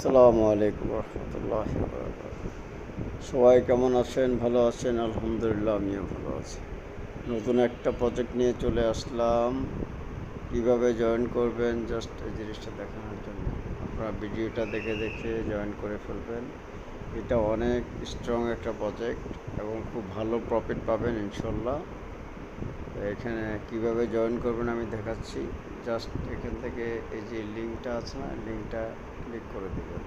আসসালামু আলাইকুম রহমতুল্লাহি ওয়া বারাকাতুহু। সবাই কেমন আছেন? ভালো আছেন? আলহামদুলিল্লাহ, আমিও ভালো আছি। নতুন একটা প্রজেক্ট নিয়ে চলে আসলাম। কিভাবে জয়েন করবেন জাস্ট এই জিনিসটা দেখানোর জন্য। আপনারা ভিডিওটা দেখে দেখে জয়েন করে ফেলবেন। এটা অনেক স্ট্রং একটা প্রজেক্ট এবং খুব ভালো প্রফিট পাবেন ইনশাল্লাহ। এখানে কিভাবে জয়েন করবেন আমি দেখাচ্ছি। জাস্ট এখান থেকে এই যে লিঙ্কটা আছে না, লিঙ্কটা ক্লিক করে দেবেন।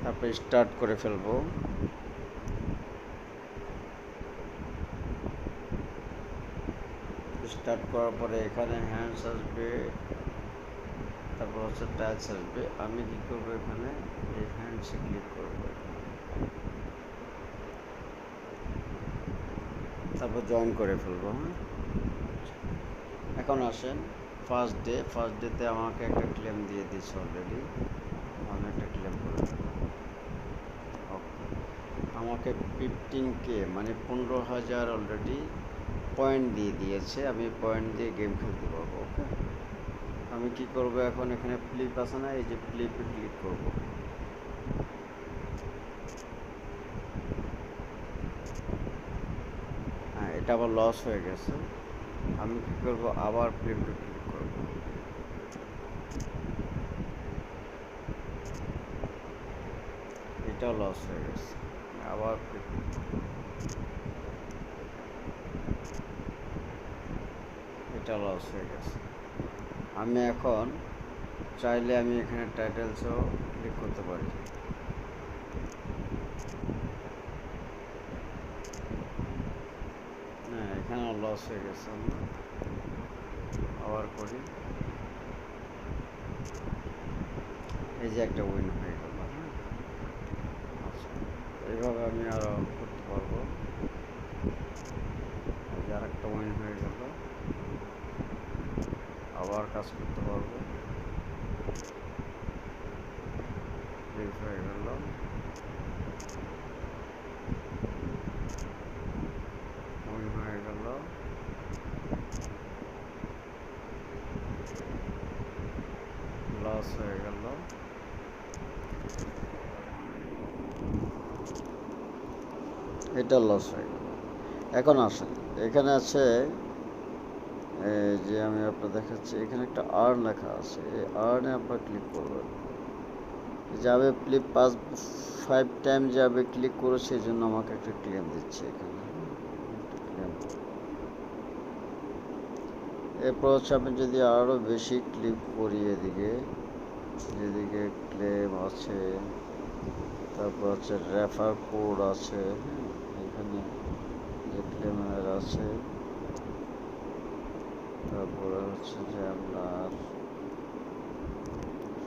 তারপরে স্টার্ট করে ফেলবো। স্টার্ট করার পরে এখানে হ্যান্ডস আসবে, তারপর হচ্ছে টাচ আসবে। আমি কি করবো, এখানে এই হ্যান্ডসে ক্লিক করবো, তারপর জয়েন করে ফেলবো। হ্যাঁ, এখন আসেন ফার্স্ট ডেতে আমাকে একটা ক্লেম দিয়ে দিচ্ছে অলরেডি। আমি একটা ক্লেম করে দেবো। ওকে, আমাকে 15K মানে 15,000 অলরেডি পয়েন্ট দিয়ে দিয়েছে। আমি পয়েন্ট দিয়ে গেম খেলতে পারবো। ওকে, আমি কি করব এখন, এখানে ফ্লিপ আছে না, এই যে ফ্লিপে ক্লিক করব। হ্যাঁ, এটা আবার লস হয়ে গেছে। আমি কি করব, আবার ফ্লিপে ক্লিক করব। এটাও লস হয়ে গেছে, আবার ফ্লিপ। এটা লস হয়ে গেছে। আমি এখন চাইলে আমি এখানে টাইটেলসও ক্লিক করতে পারি। হ্যাঁ, এখানেও লস হয়ে গেছে। আমরা আবার করি। এই যে একটা উইন হয়ে গেল। হ্যাঁ, আচ্ছা, এইভাবে আমি আরও করতে পারবো। এই যে আরেকটা উইন হয়ে গেল, আবার কাজ করতে পারবো। ক্লিক হয়ে গেল, উইন হয়ে গেল, লস হয়ে গেল। এটা লস হয়ে গেল। এখন আসেন, এখানে আছে যে আমি আপনার দেখাচ্ছি, এখানে একটা আর্ন লেখা আছে। এই আর্নে আপনার ক্লিক করবেন। যাবে ফ্লিপ 5 টাইম যাবে ক্লিক করে, সেই জন্য আমাকে একটা ক্লেম দিচ্ছে এখানে। ক্লেম এরপর হচ্ছে আমি যদি আরও বেশি ক্লিক করি, এদিকে যেদিকে ক্লেম আছে, তারপর হচ্ছে রেফার কোড আছে। হ্যাঁ, এখানে যে ক্লেমের আছে, তারপরে হচ্ছে যে আপনার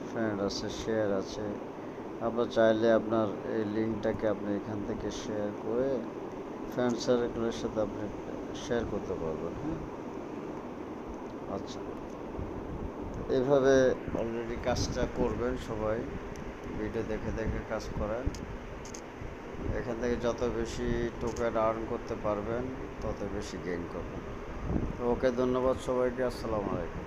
ফ্রেন্ড আছে, শেয়ার আছে। আপনার চাইলে আপনার এই লিঙ্কটাকে আপনি এখান থেকে শেয়ার করে ফ্রেন্ড সার্কেলের সাথে আপনি শেয়ার করতে পারবেন। হ্যাঁ, আচ্ছা, এভাবে অলরেডি কাজটা করবেন সবাই। ভিডিও দেখে দেখে কাজ করেন। এখান থেকে যত বেশি টোকেন আর্ন করতে পারবেন তত বেশি গেইন করবেন। তো ওকে, ধন্যবাদ সবাইকে। আসসালামু আলাইকুম।